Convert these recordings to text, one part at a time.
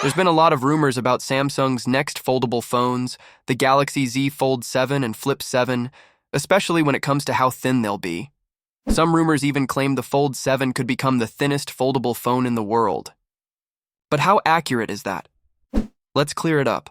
There's been a lot of rumors about Samsung's next foldable phones, the Galaxy Z Fold 7 and Flip 7, especially when it comes to how thin they'll be. Some rumors even claim the Fold 7 could become the thinnest foldable phone in the world. But how accurate is that? Let's clear it up.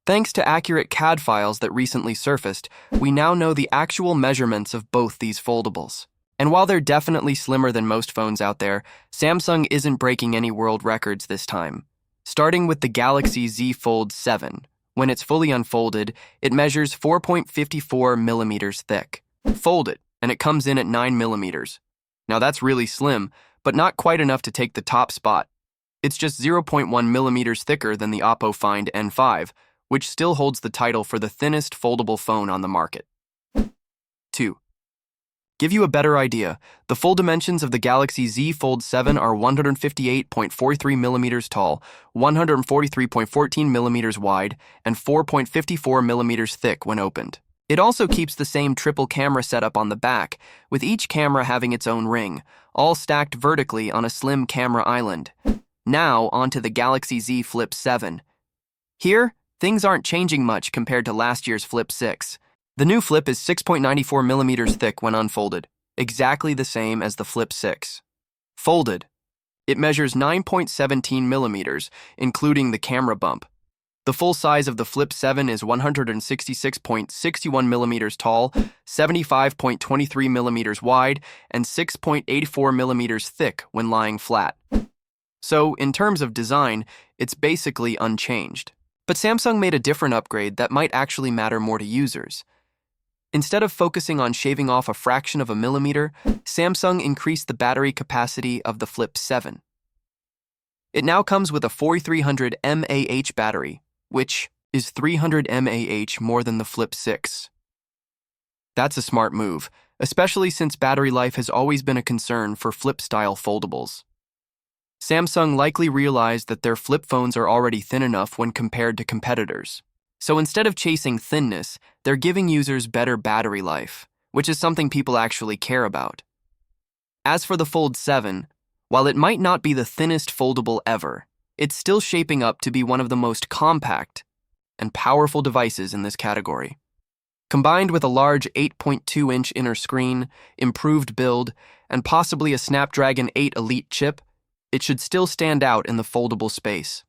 Thanks to accurate CAD files that recently surfaced, we now know the actual measurements of both these foldables. And while they're definitely slimmer than most phones out there, Samsung isn't breaking any world records this time. Starting with the Galaxy Z Fold 7, when it's fully unfolded, it measures 4.54 millimeters thick. Fold it, and it comes in at 9 millimeters. Now that's really slim, but not quite enough to take the top spot. It's just 0.1 millimeters thicker than the Oppo Find N5, which still holds the title for the thinnest foldable phone on the market. 2. Give you a better idea, the full dimensions of the Galaxy Z Fold 7 are 158.43 millimeters tall, 143.14 millimeters wide, and 4.54 millimeters thick when opened. It also keeps the same triple camera setup on the back, with each camera having its own ring, all stacked vertically on a slim camera island. Now, onto the Galaxy Z Flip 7. Here, things aren't changing much compared to last year's Flip 6. The new Flip is 6.94 millimeters thick when unfolded, exactly the same as the Flip 6. Folded, it measures 9.17 millimeters, including the camera bump. The full size of the Flip 7 is 166.61 millimeters tall, 75.23 millimeters wide, and 6.84 millimeters thick when lying flat. So, in terms of design, it's basically unchanged. But Samsung made a different upgrade that might actually matter more to users. Instead of focusing on shaving off a fraction of a millimeter, Samsung increased the battery capacity of the Flip 7. It now comes with a 4300 mAh battery, which is 300 mAh more than the Flip 6. That's a smart move, especially since battery life has always been a concern for Flip-style foldables. Samsung likely realized that their flip phones are already thin enough when compared to competitors. So instead of chasing thinness, they're giving users better battery life, which is something people actually care about. As for the Fold 7, while it might not be the thinnest foldable ever, it's still shaping up to be one of the most compact and powerful devices in this category. Combined with a large 8.2-inch inner screen, improved build, and possibly a Snapdragon 8 Elite chip, it should still stand out in the foldable space.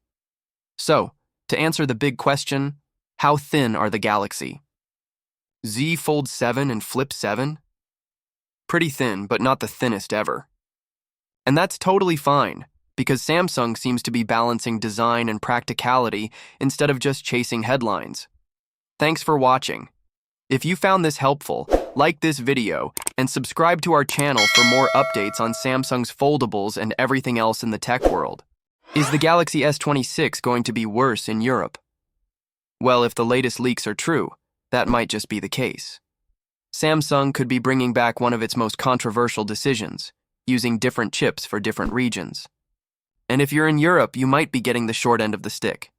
So, to answer the big question, how thin are the Galaxy Z Fold 7 and Flip 7? Pretty thin, but not the thinnest ever. And that's totally fine, because Samsung seems to be balancing design and practicality instead of just chasing headlines. Thanks for watching. If you found this helpful, like this video and subscribe to our channel for more updates on Samsung's foldables and everything else in the tech world. Is the Galaxy S26 going to be worse in Europe? Well, if the latest leaks are true, that might just be the case. Samsung could be bringing back one of its most controversial decisions, using different chips for different regions. And if you're in Europe, you might be getting the short end of the stick.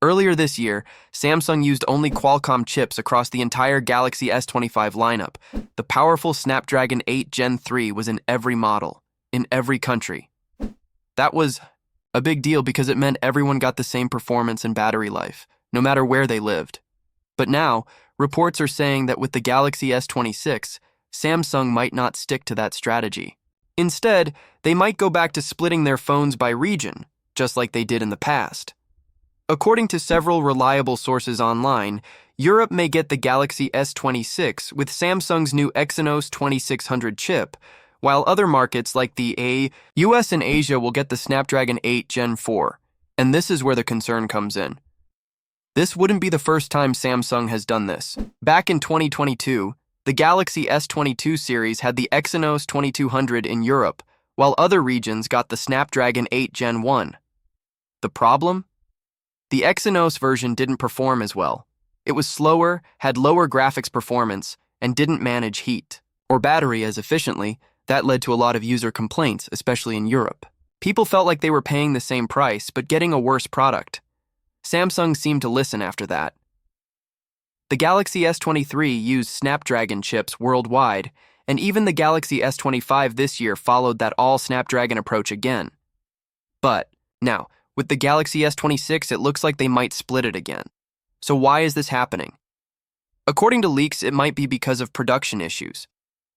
Earlier this year, Samsung used only Qualcomm chips across the entire Galaxy S25 lineup. The powerful Snapdragon 8 Gen 3 was in every model, in every country. That was a big deal because it meant everyone got the same performance and battery life, no matter where they lived. But now, reports are saying that with the Galaxy S26, Samsung might not stick to that strategy. Instead, they might go back to splitting their phones by region, just like they did in the past. According to several reliable sources online, Europe may get the Galaxy S26 with Samsung's new Exynos 2600 chip, while other markets like the US and Asia will get the Snapdragon 8 Gen 4. And this is where the concern comes in. This wouldn't be the first time Samsung has done this. Back in 2022, the Galaxy S22 series had the Exynos 2200 in Europe, while other regions got the Snapdragon 8 Gen 1. The problem? The Exynos version didn't perform as well. It was slower, had lower graphics performance, and didn't manage heat or battery as efficiently. That led to a lot of user complaints, especially in Europe. People felt like they were paying the same price but getting a worse product. Samsung seemed to listen after that. The Galaxy S23 used Snapdragon chips worldwide, and even the Galaxy S25 this year followed that all-Snapdragon approach again. But, now, With the Galaxy S26, it looks like they might split it again. So why is this happening? According to leaks, it might be because of production issues.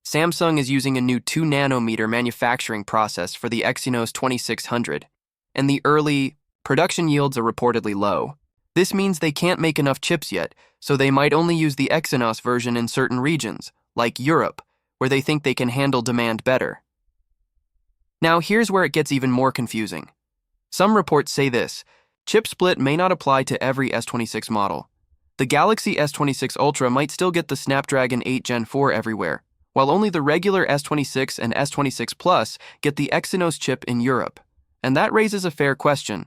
Samsung is using a new 2-nanometer manufacturing process for the Exynos 2600, and the early production yields are reportedly low. This means they can't make enough chips yet, so they might only use the Exynos version in certain regions, like Europe, where they think they can handle demand better. Now, here's where it gets even more confusing. Some reports say this: chip split may not apply to every S26 model. The Galaxy S26 Ultra might still get the Snapdragon 8 Gen 4 everywhere, while only the regular S26 and S26 Plus get the Exynos chip in Europe. And that raises a fair question.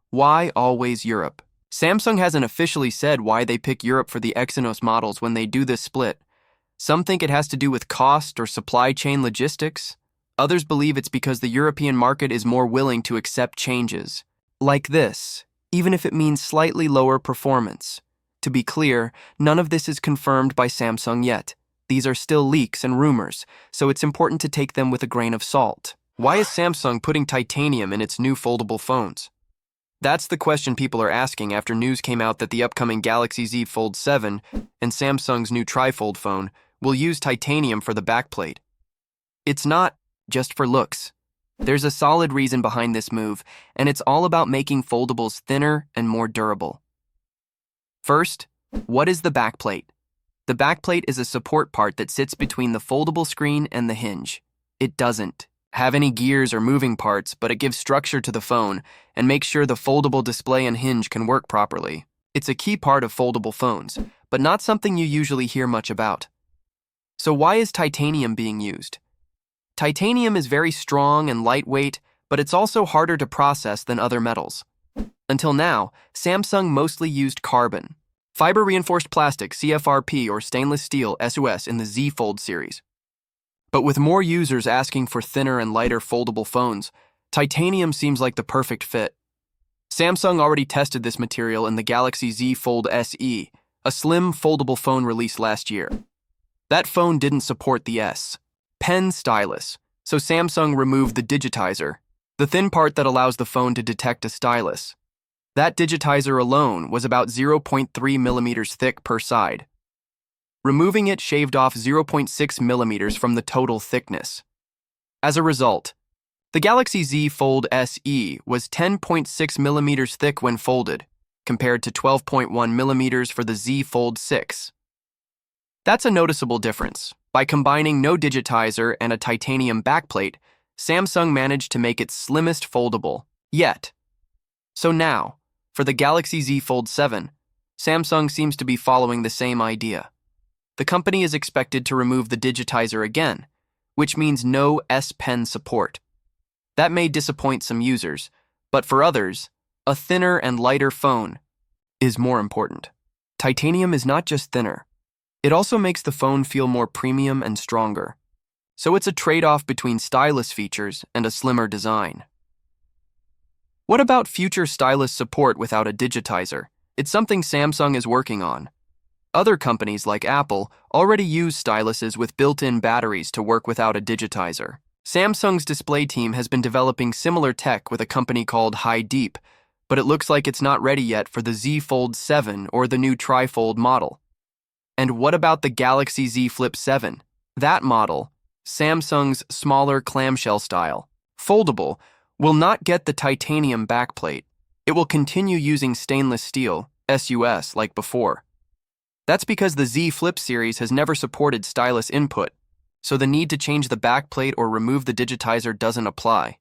Why always Europe? Samsung hasn't officially said why they pick Europe for the Exynos models when they do this split. Some think it has to do with cost or supply chain logistics. Others believe it's because the European market is more willing to accept changes. Like this, even if it means slightly lower performance. To be clear, none of this is confirmed by Samsung yet. These are still leaks and rumors, so it's important to take them with a grain of salt. Why is Samsung putting titanium in its new foldable phones? That's the question people are asking after news came out that the upcoming Galaxy Z Fold 7 and Samsung's new trifold phone will use titanium for the backplate. It's not just for looks. There's a solid reason behind this move, and it's all about making foldables thinner and more durable. First, what is the backplate? The backplate is a support part that sits between the foldable screen and the hinge. It doesn't have any gears or moving parts, but it gives structure to the phone and makes sure the foldable display and hinge can work properly. It's a key part of foldable phones, but not something you usually hear much about. So why is titanium being used? Titanium is very strong and lightweight, but it's also harder to process than other metals. Until now, Samsung mostly used carbon, fiber-reinforced plastic CFRP, or stainless steel SOS in the Z Fold series. But with more users asking for thinner and lighter foldable phones, titanium seems like the perfect fit. Samsung already tested this material in the Galaxy Z Fold SE, a slim foldable phone released last year. That phone didn't support the S Pen stylus, so Samsung removed the digitizer, the thin part that allows the phone to detect a stylus. That digitizer alone was about 0.3 millimeters thick per side. Removing it shaved off 0.6 millimeters from the total thickness. As a result, the Galaxy Z Fold SE was 10.6 millimeters thick when folded, compared to 12.1 millimeters for the Z Fold 6. That's a noticeable difference. By combining no digitizer and a titanium backplate, Samsung managed to make its slimmest foldable yet. So now, for the Galaxy Z Fold 7, Samsung seems to be following the same idea. The company is expected to remove the digitizer again, which means no S Pen support. That may disappoint some users, but for others, a thinner and lighter phone is more important. Titanium is not just thinner. It also makes the phone feel more premium and stronger. So it's a trade-off between stylus features and a slimmer design. What about future stylus support without a digitizer? It's something Samsung is working on. Other companies like Apple already use styluses with built-in batteries to work without a digitizer. Samsung's display team has been developing similar tech with a company called High Deep, but it looks like it's not ready yet for the Z Fold 7 or the new trifold model. And what about the Galaxy Z Flip 7? That model, Samsung's smaller clamshell style, foldable, will not get the titanium backplate. It will continue using stainless steel, SUS, like before. That's because the Z Flip series has never supported stylus input, so the need to change the backplate or remove the digitizer doesn't apply.